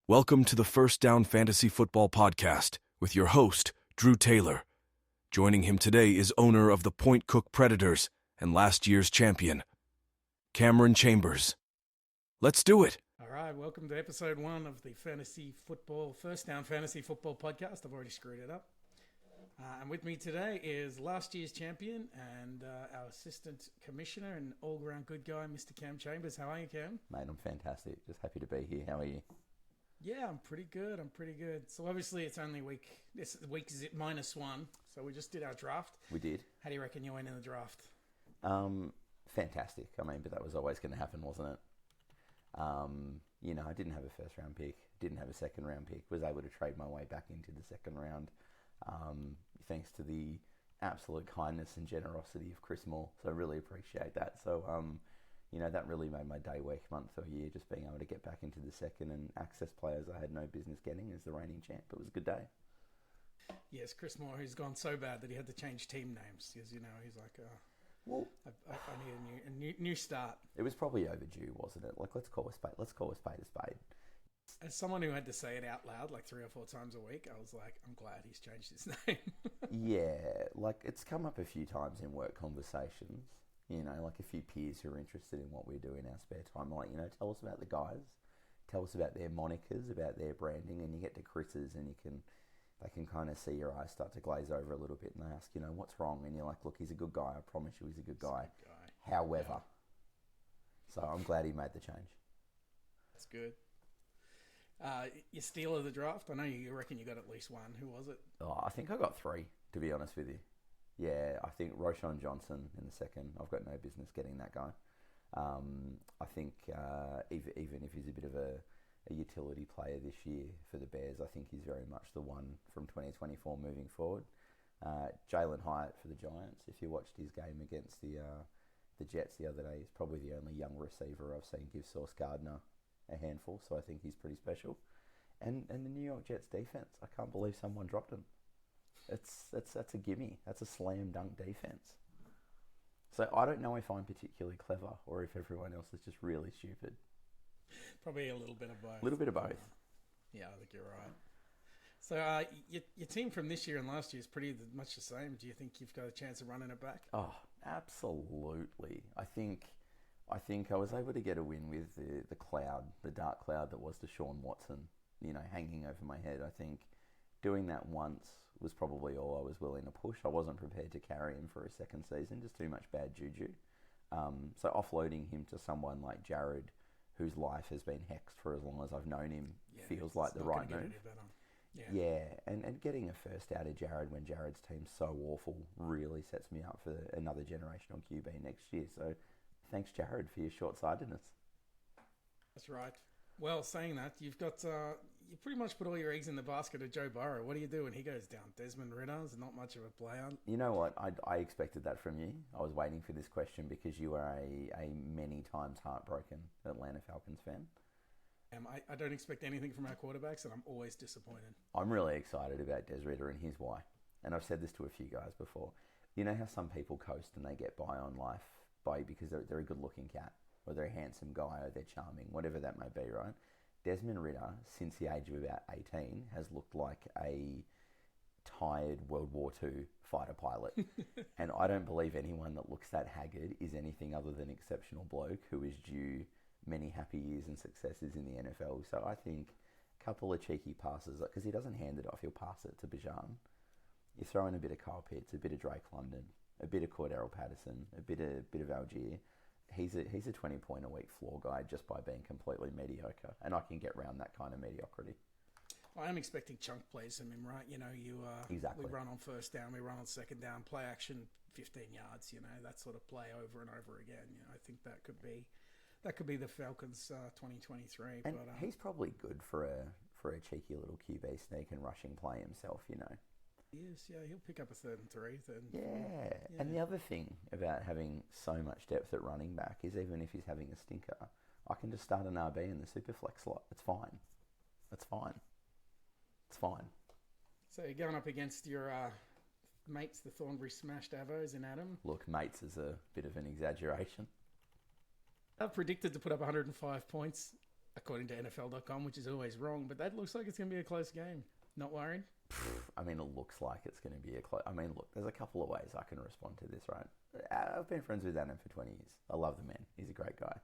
Welcome to the First Down Fantasy Football Podcast with your host, Drew Taylor. Joining him today is owner of the Point Cook Predators and last year's champion, Cameron Chambers. Let's do it. All right, welcome to episode 1 of the First Down Fantasy Football Podcast. I've already screwed it up. And with me today is last year's champion and our assistant commissioner and all-round good guy, Mr. Cam Chambers. How are you, Cam? Mate, I'm fantastic. Just happy to be here. How are you? Yeah, I'm pretty good. So obviously it's only this week is it -1, so we just did our draft. We did. How do you reckon you went in the draft? Fantastic. I mean, but that was always going to happen, wasn't it? I didn't have a first round pick, didn't have a second round pick, was able to trade my way back into the second round, thanks to the absolute kindness and generosity of Chris Moore. So I really appreciate that. So, that really made my day, week, month, or year, just being able to get back into the second and access players I had no business getting as the reigning champ. It was a good day. Yes, Chris Moore, who's gone so bad that he had to change team names because, he's like, I need a new start. It was probably overdue, wasn't it? Like, let's call a spade a spade. As someone who had to say it out loud like 3 or 4 times a week, I was like, I'm glad he's changed his name. Yeah, like it's come up a few times in work conversations. Like a few peers who are interested in what we do in our spare time. Like, tell us about the guys, tell us about their monikers, about their branding, and you get to Chris's and they can kind of see your eyes start to glaze over a little bit, and they ask, what's wrong? And you're like, look, he's a good guy. I promise you, he's a good guy. However, so I'm glad he made the change. That's good. Your steal of the draft? I know you reckon you got at least one. Who was it? Oh, I think I got 3, to be honest with you. Yeah, I think Roschon Johnson in the second. I've got no business getting that guy. I think even if he's a bit of a utility player this year for the Bears, I think he's very much the one from 2024 moving forward. Jalen Hyatt for the Giants. If you watched his game against the Jets the other day, he's probably the only young receiver I've seen give Sauce Gardner a handful, so I think he's pretty special. And the New York Jets defense, I can't believe someone dropped him. That's a gimme. That's a slam dunk defense. So I don't know if I'm particularly clever or if everyone else is just really stupid. Probably a little bit of both. A little bit of both. Yeah, I think you're right. So your team from this year and last year is pretty much the same. Do you think you've got a chance of running it back? Oh, absolutely. I think I was able to get a win with the cloud, the dark cloud that was Deshaun Watson, hanging over my head. I think doing that once was probably all I was willing to push. I wasn't prepared to carry him for a second season, just too much bad juju. So offloading him to someone like Jared, whose life has been hexed for as long as I've known him, feels like the right move. Yeah, and getting a first out of Jared when Jared's team's so awful really sets me up for another generational QB next year. So thanks, Jared, for your short-sightedness. That's right. Well, saying that, you've got you pretty much put all your eggs in the basket of Joe Burrow. What do you do when he goes down? Desmond Ridder is not much of a player. You know what? I expected that from you. I was waiting for this question because you are a many times heartbroken Atlanta Falcons fan. I don't expect anything from our quarterbacks, and I'm always disappointed. I'm really excited about Des Ridder, and here's why. And I've said this to a few guys before. You know how some people coast and they get by on life because they're a good-looking cat, or they're a handsome guy, or they're charming, whatever that may be, right? Desmond Ridder, since the age of about 18, has looked like a tired World War II fighter pilot. And I don't believe anyone that looks that haggard is anything other than an exceptional bloke who is due many happy years and successes in the NFL. So I think a couple of cheeky passes, because he doesn't hand it off, he'll pass it to Bijan. You throw in a bit of Kyle Pitts, a bit of Drake London, a bit of Cordero Patterson, a bit of Algier. He's a 20-point-a-week floor guy just by being completely mediocre, and I can get around that kind of mediocrity. I am expecting chunk plays from him, right? Exactly. We run on first down, we run on second down, play action 15 yards, that sort of play over and over again. I think that could be the Falcons 2023. And he's probably good for a cheeky little QB sneak and rushing play himself, Yes, yeah, he'll pick up a 3rd and 3. Yeah, and the other thing about having so much depth at running back is even if he's having a stinker, I can just start an RB in the Superflex slot. It's fine. So you're going up against your mates, the Thornbury Smashed Avos in Adam. Look, mates is a bit of an exaggeration. I've predicted to put up 105 points according to NFL.com, which is always wrong. But that looks like it's going to be a close game. Not worried? I mean, it looks like it's going to be a close... I mean, look, there's a couple of ways I can respond to this, right? I've been friends with Adam for 20 years. I love the man. He's a great guy.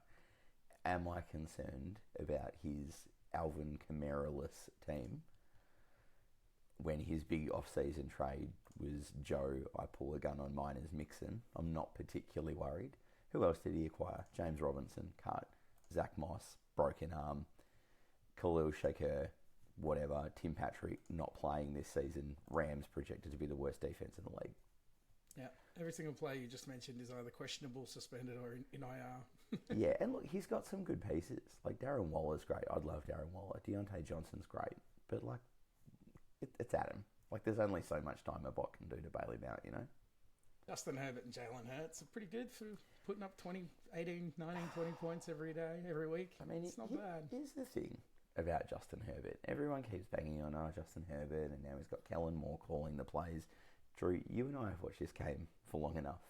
Am I concerned about his Alvin Kamara-less team when his big off-season trade was Joe, I pull a gun on mine as Mixon? I'm not particularly worried. Who else did he acquire? James Robinson, cut. Zach Moss, broken arm. Khalil Shaker, whatever. Tim Patrick not playing this season. Rams projected to be the worst defense in the league. Yeah, every single player you just mentioned is either questionable, suspended, or in IR. Yeah, and look, he's got some good pieces. Like, Darren Waller's great. I'd love Darren Waller. Deontay Johnson's great. But, like, it's Adam. Like, there's only so much time a bot can do to bail him out, you know? Justin Herbert and Jalen Hurts are pretty good for putting up 20, 18, 19, 20 points every day, every week. I mean, it's not bad. Here's the thing about Justin Herbert. Everyone keeps banging on, Justin Herbert, and now he's got Kellen Moore calling the plays. Drew, you and I have watched this game for long enough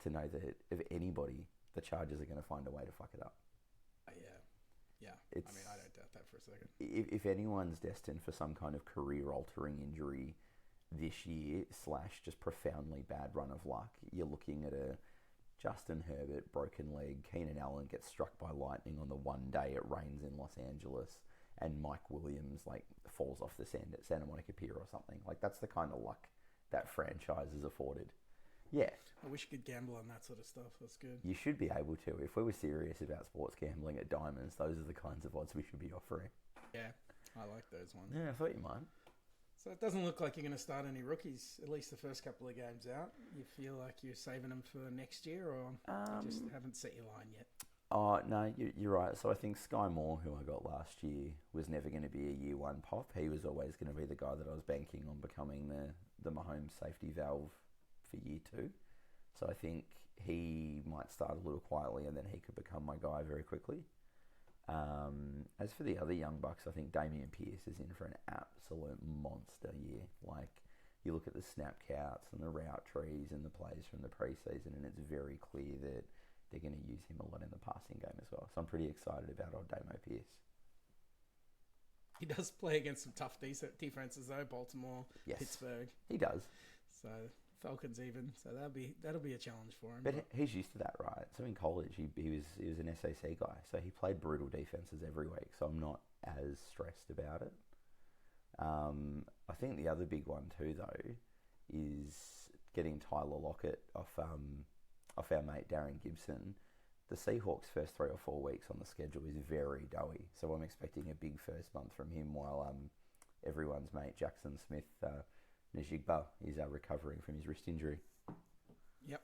to know that if anybody, the Chargers are going to find a way to fuck it up. Yeah. I mean, I don't doubt that for a second. If anyone's destined for some kind of career-altering injury this year / just profoundly bad run of luck, you're looking at a Justin Herbert broken leg, Keenan Allen gets struck by lightning on the one day it rains in Los Angeles, and Mike Williams falls off the sand at Santa Monica Pier or something. Like, that's the kind of luck that franchise is afforded. Yeah. I wish you could gamble on that sort of stuff. That's good. You should be able to. If we were serious about sports gambling at Diamonds, those are the kinds of odds we should be offering. Yeah, I like those ones. Yeah, I thought you might. So it doesn't look like you're going to start any rookies, at least the first couple of games out. You feel like you're saving them for next year, or you just haven't set your line yet? Oh, no, you're right. So I think Sky Moore, who I got last year, was never going to be a year one pop. He was always going to be the guy that I was banking on becoming the Mahomes safety valve for year two. So I think he might start a little quietly and then he could become my guy very quickly. As for the other young bucks, I think Damian Pierce is in for an absolute monster year. Like, you look at the snap counts and the route trees and the plays from the preseason, and it's very clear that they're going to use him a lot in the passing game as well. So I'm pretty excited about old Damo Pierce. He does play against some tough defenses though, Baltimore, yes. Pittsburgh. He does. So Falcons even. So that'll be a challenge for him. But he's used to that, right? So in college, he was an SAC guy. So he played brutal defenses every week. So I'm not as stressed about it. I think the other big one too, though, is getting Tyler Lockett off our mate Darren Gibson. The Seahawks' first 3 or 4 weeks on the schedule is very doughy. So I'm expecting a big first month from him while everyone's mate Jackson Smith Najigba is recovering from his wrist injury. Yep.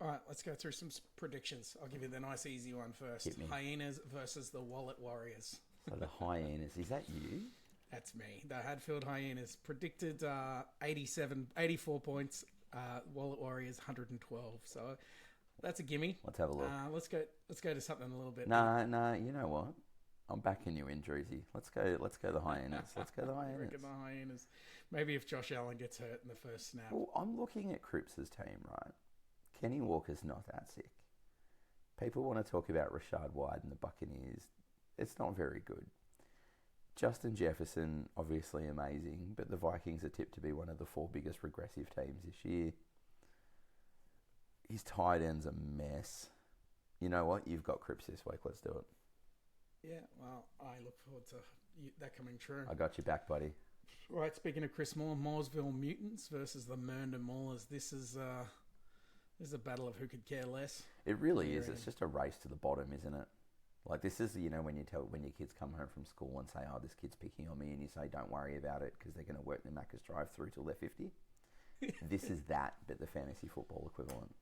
All right, let's go through some predictions. I'll give you the nice easy one first. Hit me. Hyenas versus the Wallet Warriors. So the Hyenas, is that you? That's me. The Hadfield Hyenas predicted 84 points. Wallet Warriors 112. So that's a gimme. Let's have a look. Let's go to something a little bit. Nah. You know what? I'm backing you in, Druzy. Let's go the Hyenas. Let's go the Hyenas. I reckon the Hyenas. Maybe if Josh Allen gets hurt in the first snap. Well, I'm looking at Cripps' team, right? Kenny Walker's not that sick. People want to talk about Rashad White and the Buccaneers. It's not very good. Justin Jefferson, obviously amazing, but the Vikings are tipped to be one of the 4 biggest regressive teams this year. His tight end's a mess. You know what? You've got Cripps this week. Let's do it. Yeah, well, I look forward to that coming true. I got your back, buddy. Right, speaking of Chris Moore, Mooresville Mutants versus the Mernda Maulers. This is a battle of who could care less. It really is. It's just a race to the bottom, isn't it? Like, this is, when your kids come home from school and say, oh, this kid's picking on me, and you say, don't worry about it because they're going to work the Macca's drive-through till they're 50. This is that, but the fantasy football equivalent.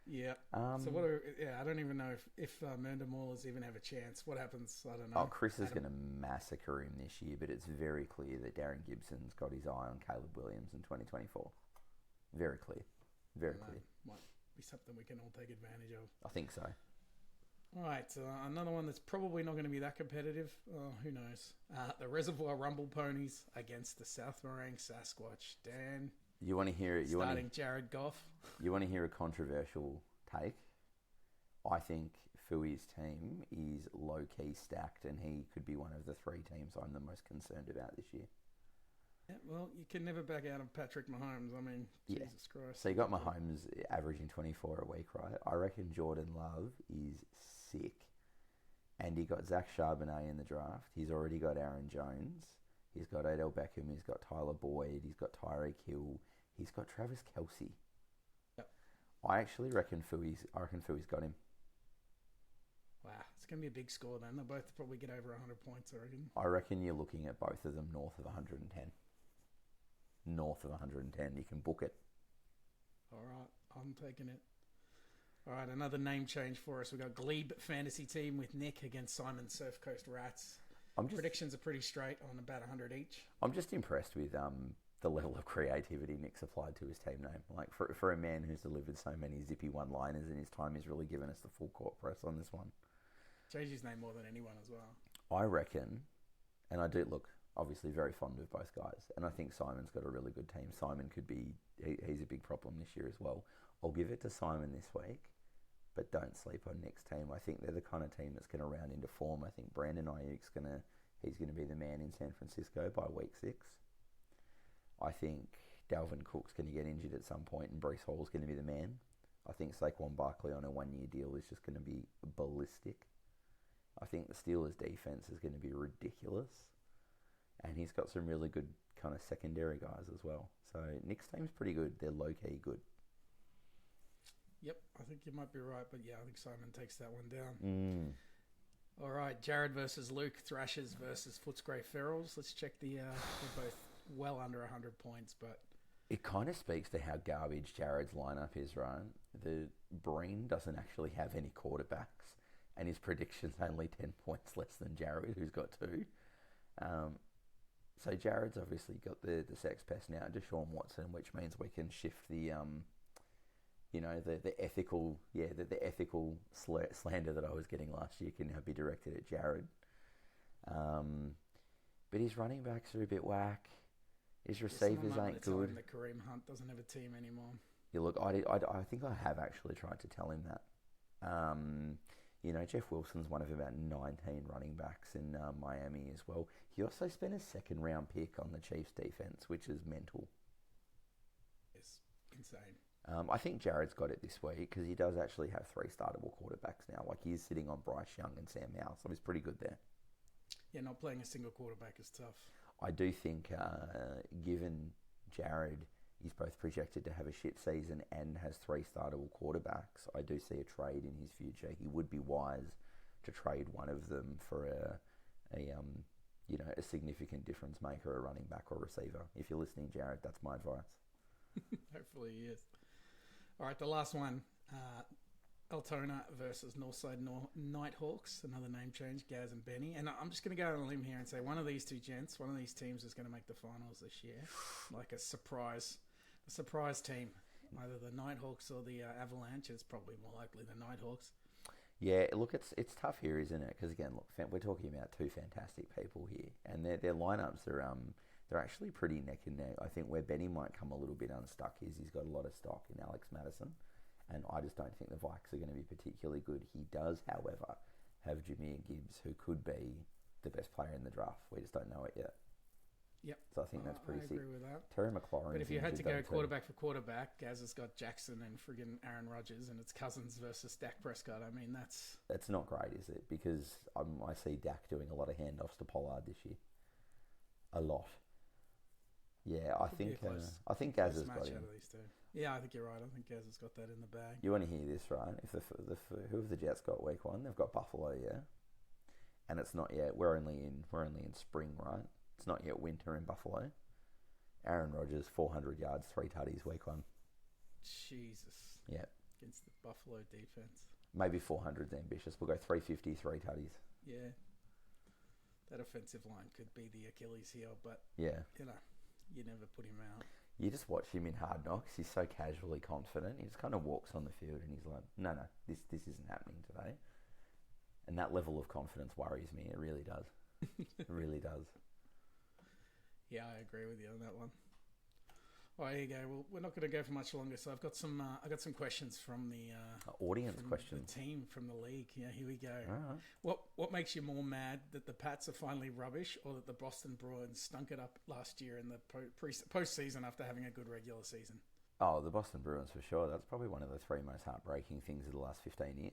Yeah. So I don't even know if Mernda Maulers even have a chance. What happens? I don't know. Oh, Chris is going to massacre him this year, but it's very clear that Darren Gibson's got his eye on Caleb Williams in 2024. Very clear. Very clear. Might be something we can all take advantage of. I think so. All right, another one that's probably not going to be that competitive. Who knows? The Reservoir Rumble Ponies against the South Morang Sasquatch. Dan, you want to hear it? Starting Jared Goff. You want to hear a controversial take? I think Fui's team is low-key stacked, and he could be one of the three teams I'm the most concerned about this year. Yeah, well, you can never back out of Patrick Mahomes. I mean, Yeah. Jesus Christ. So you got Mahomes averaging 24 a week, right? I reckon Jordan Love is sick. And he got Zach Charbonnet in the draft. He's already got Aaron Jones. He's got Odell Beckham. He's got Tyler Boyd. He's got Tyreek Hill. He's got Travis Kelce. Yep. I actually reckon Fui's got him. Wow, it's going to be a big score then. They'll both probably get over 100 points, I reckon. I reckon you're looking at both of them north of 110. North of 110. You can book it. All right, I'm taking it. All right, another name change for us. We've got Glebe Fantasy Team with Nick against Simon Surf Coast Rats. Predictions are pretty straight on about 100 each. I'm just impressed with the level of creativity Nick's applied to his team name. Like, for a man who's delivered so many zippy one-liners in his time, he's really given us the full court press on this one. Changed his name more than anyone as well. I reckon, and I do look, obviously very fond of both guys, and I think Simon's got a really good team. Simon could be, he's a big problem this year as well. I'll give it to Simon this week, but don't sleep on Nick's team. I think they're the kind of team that's going to round into form. I think Brandon Ayuk's he's going to be the man in San Francisco by week 6. I think Dalvin Cook's going to get injured at some point, and Breece Hall's going to be the man. I think Saquon Barkley on a 1-year deal is just going to be ballistic. I think the Steelers' defense is going to be ridiculous, and he's got some really good kind of secondary guys as well. So Nick's team's pretty good. They're low-key good. Yep, I think you might be right, but yeah, I think Simon takes that one down. All right, Jared versus Luke, Thrashers versus Footscray Ferals. Let's check they're both well under 100 points, but it kind of speaks to how garbage Jared's lineup is, right? The Breen doesn't actually have any quarterbacks, and his prediction's only 10 points less than Jared, who's got 2. So Jared's obviously got the sex pest now, Deshaun Watson, which means we can shift the ethical, the ethical slander that I was getting last year can now be directed at Jared. But his running backs are a bit whack. His receivers ain't good. That Kareem Hunt doesn't have a team anymore. Yeah, look, I think I have actually tried to tell him that. Jeff Wilson's one of about 19 running backs in Miami as well. He also spent a second-round pick on the Chiefs' defense, which is mental. It's insane. I think Jared's got it this week because he does actually have 3 startable quarterbacks now. Like, he's sitting on Bryce Young and Sam Howell, so he's pretty good there. Yeah, not playing a single quarterback is tough. I do think, given Jared is both projected to have a shit season and has 3 startable quarterbacks, I do see a trade in his future. He would be wise to trade one of them for a significant difference maker, a running back or receiver. If you're listening, Jared, that's my advice. Hopefully he is. All right, the last one. Altona versus Northside Nighthawks. Another name change, Gaz and Benny. And I'm just going to go on a limb here and say one of these two gents, one of these teams is going to make the finals this year. Like a surprise team. Either the Nighthawks or the Avalanche. It's probably more likely the Nighthawks. Yeah, look, it's tough here, isn't it? Because again, look, we're talking about 2 fantastic people here, and their lineups are they're actually pretty neck and neck. I think where Benny might come a little bit unstuck is he's got a lot of stock in Alex Madison, and I just don't think the Vikes are going to be particularly good. He does, however, have Jameer Gibbs, who could be the best player in the draft. We just don't know it yet. Yep. So I think that's pretty sick. I agree with that. Terry McLaurin. But if you had to go quarterback for quarterback, Gaz has got Jackson and friggin' Aaron Rodgers, and it's Cousins versus Dak Prescott. I mean, that's not great, is it? Because I see Dak doing a lot of handoffs to Pollard this year. A lot. Yeah, I think Gaz has got him. Out of these two. Yeah, I think you're right. I think Gaz has got that in the bag. You want to hear this, right? Who have the Jets got week 1? They've got Buffalo, yeah, and it's not yet. We're only in spring, right? It's not yet winter in Buffalo. Aaron Rodgers, 400 yards, 3 tutties, week 1. Jesus. Yeah. Against the Buffalo defense. Maybe 400's ambitious. We'll go 350, 3 tutties. Yeah. That offensive line could be the Achilles heel, but yeah, you never put him out. You just watch him in Hard Knocks. He's so casually confident. He just kind of walks on the field and he's like, no, this isn't happening today. And that level of confidence worries me. It really does. It really does. Yeah, I agree with you on that one. Oh, there you go. Well, we're not going to go for much longer. So I got some questions from the Audience from questions. the team from the league. Yeah, here we go. All right. What makes you more mad, that the Pats are finally rubbish, or that the Boston Bruins stunk it up last year in the postseason after having a good regular season? Oh, the Boston Bruins for sure. That's probably one of the three most heartbreaking things of the last 15 years.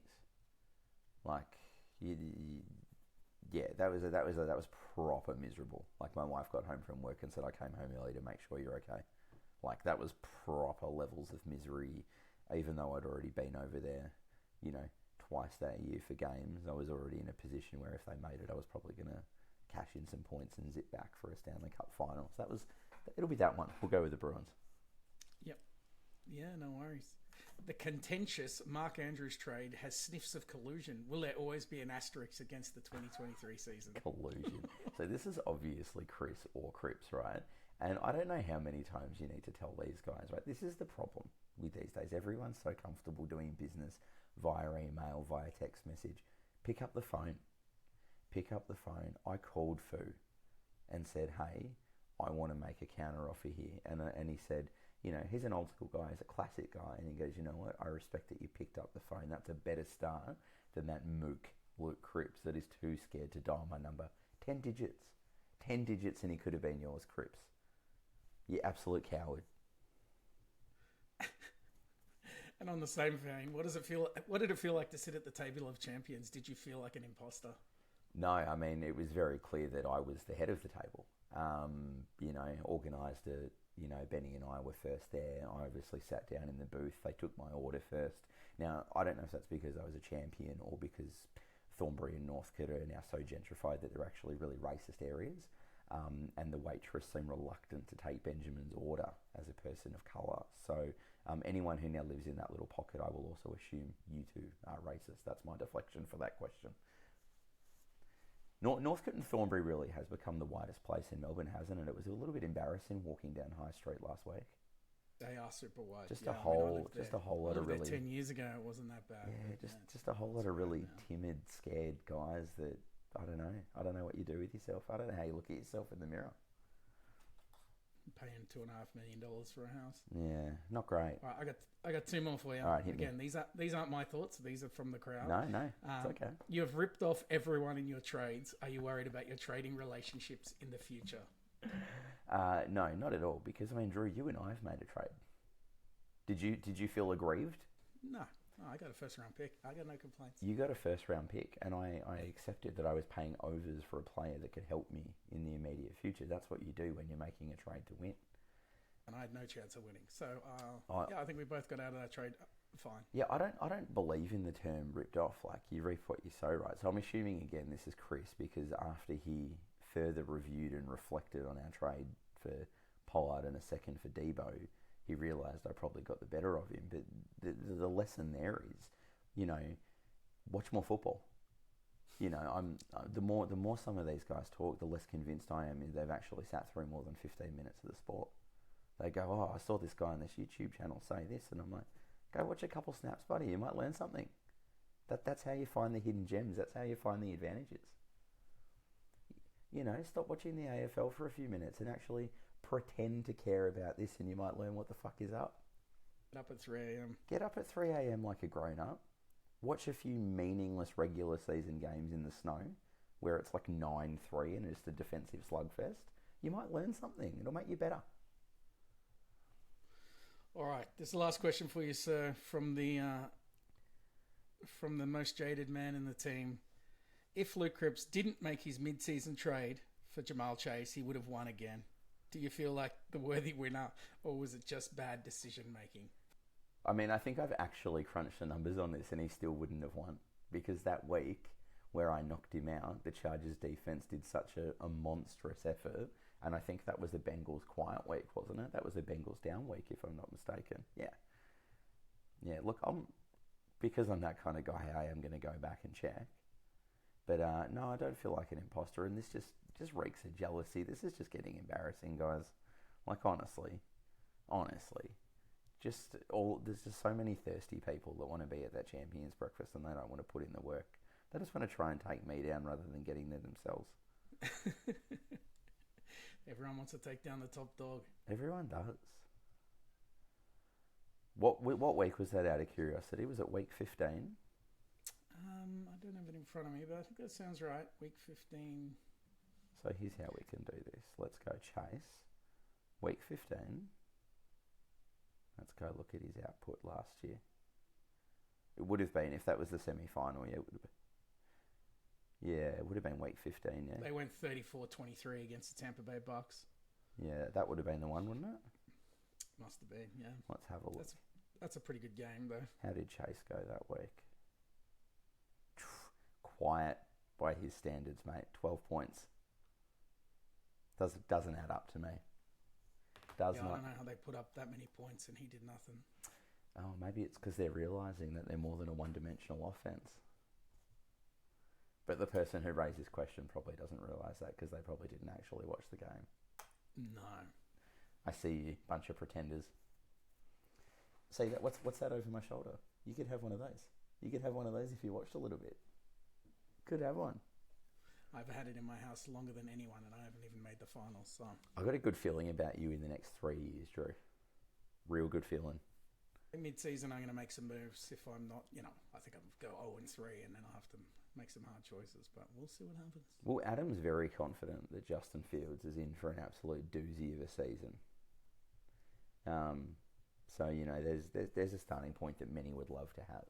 Like, yeah, that was proper miserable. Like, my wife got home from work and said, "I came home early to make sure you're okay." Like, that was proper levels of misery. Even though I'd already been over there, twice that year for games, I was already in a position where if they made it, I was probably going to cash in some points and zip back for a Stanley Cup final. So it'll be that one. We'll go with the Bruins. Yep. Yeah, no worries. The contentious Mark Andrews trade has sniffs of collusion. Will there always be an asterisk against the 2023 season? Collusion. So this is obviously Chris or Crips, right? And I don't know how many times you need to tell these guys, right? This is the problem with these days. Everyone's so comfortable doing business via email, via text message. Pick up the phone. Pick up the phone. I called Fu and said, "Hey, I want to make a counter offer here." And he said, he's an old school guy, he's a classic guy. And he goes, "You know what? I respect that you picked up the phone. That's a better start than that mook, Luke Cripps, that is too scared to dial my number. 10 digits. 10 digits and he could have been yours, Cripps. You absolute coward." And on the same vein, what did it feel like to sit at the table of champions? Did you feel like an imposter? No, I mean, it was very clear that I was the head of the table. Organised it. Benny and I were first there. I obviously sat down in the booth. They took my order first. Now, I don't know if that's because I was a champion or because Thornbury and Northcote are now so gentrified that they're actually really racist areas. And the waitress seemed reluctant to take Benjamin's order as a person of colour. So anyone who now lives in that little pocket, I will also assume you two are racist. That's my deflection for that question. Northcote and Thornbury really has become the whitest place in Melbourne, hasn't it? It was a little bit embarrassing walking down High Street last week. They are super white. Just a whole lot of really. 10 years ago, it wasn't that bad. Yeah, just a whole lot of really timid, scared guys that I don't know what you do with yourself. I don't know how you look at yourself in the mirror. Paying $2.5 million for a house. Yeah, not great. All right, I got two more for you. All right, hit Again, me. these aren't my thoughts. These are from the crowd. No, it's okay. You have ripped off everyone in your trades. Are you worried about your trading relationships in the future? No, not at all. Because Drew, you and I have made a trade. Did you feel aggrieved? No. I got a first round pick. I got no complaints. You got a first round pick, and I accepted that I was paying overs for a player that could help me in the immediate future. That's what you do when you're making a trade to win. And I had no chance of winning. So I think we both got out of that trade fine. Yeah, I don't believe in the term ripped off. Like, you reap what you sow, right? So I'm assuming again this is Chris, because after he further reviewed and reflected on our trade for Pollard and a second for Debo, he realised I probably got the better of him. But the lesson there is, watch more football. The more some of these guys talk, the less convinced I am they've actually sat through more than 15 minutes of the sport. They go, "Oh, I saw this guy on this YouTube channel say this," and I'm like, "Go watch a couple snaps, buddy. You might learn something." That's how you find the hidden gems. That's how you find the advantages. Stop watching the AFL for a few minutes and actually pretend to care about this, and you might learn what the fuck is up. Get up at 3 a.m. Get up at 3 a.m. like a grown-up. Watch a few meaningless regular season games in the snow where it's like 9-3 and it's a defensive slugfest. You might learn something. It'll make you better. All right. This is the last question for you, sir, from the most jaded man in the team. If Luke Cripps didn't make his mid-season trade for Jamal Chase, he would have won again. Do you feel like the worthy winner, or was it just bad decision-making? I think I've actually crunched the numbers on this and he still wouldn't have won. Because that week where I knocked him out, the Chargers defense did such a monstrous effort. And I think that was the Bengals quiet week, wasn't it? That was the Bengals down week, if I'm not mistaken. Yeah. Yeah, look, because I'm that kind of guy, I am going to go back and check. But no, I don't feel like an imposter. And this just reeks of jealousy. This is just getting embarrassing, guys. Like, honestly. There's just so many thirsty people that want to be at that Champions Breakfast and they don't want to put in the work. They just want to try and take me down rather than getting there themselves. Everyone wants to take down the top dog. Everyone does. What week was that, out of curiosity? Was it week 15? I don't have it in front of me, but I think that sounds right. Week 15. So here's how we can do this. Let's go Chase. Week 15. Let's go look at his output last year. It would have been, if that was the semi-final, yeah, it would have been. Yeah, it would have been week 15, yeah. They went 34-23 against the Tampa Bay Bucks. Yeah, that would have been the one, wouldn't it? Must have been, yeah. Let's have a look. That's a pretty good game, though. How did Chase go that week? Quiet by his standards, mate. 12 points. Doesn't add up to me. I don't know how they put up that many points and he did nothing. Oh, maybe it's because they're realising that they're more than a one-dimensional offense. But the person who raised this question probably doesn't realise that because they probably didn't actually watch the game. No. I see you, bunch of pretenders. See that? What's that over my shoulder? You could have one of those. You could have one of those if you watched a little bit. Could have one. I've had it in my house longer than anyone, and I haven't even made the finals. So I've got a good feeling about you in the next 3 years, Drew. Real good feeling. in mid-season, I'm going to make some moves. If I'm not, I think I'll go 0-3, and then I'll have to make some hard choices. But we'll see what happens. Well, Adam's very confident that Justin Fields is in for an absolute doozy of a season. So there's a starting point that many would love to have.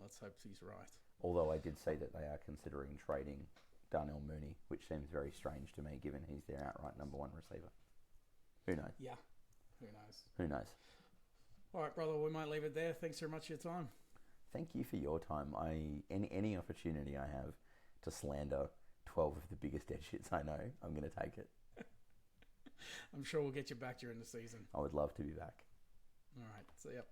Let's hope he's right. Although I did say that they are considering trading Darnell Mooney, which seems very strange to me, given he's their outright number one receiver. Who knows? Yeah, who knows? Who knows? All right, brother, we might leave it there. Thanks very much for your time. Thank you for your time. Any opportunity I have to slander 12 of the biggest dead shits I know, I'm going to take it. I'm sure we'll get you back during the season. I would love to be back. All right, see ya.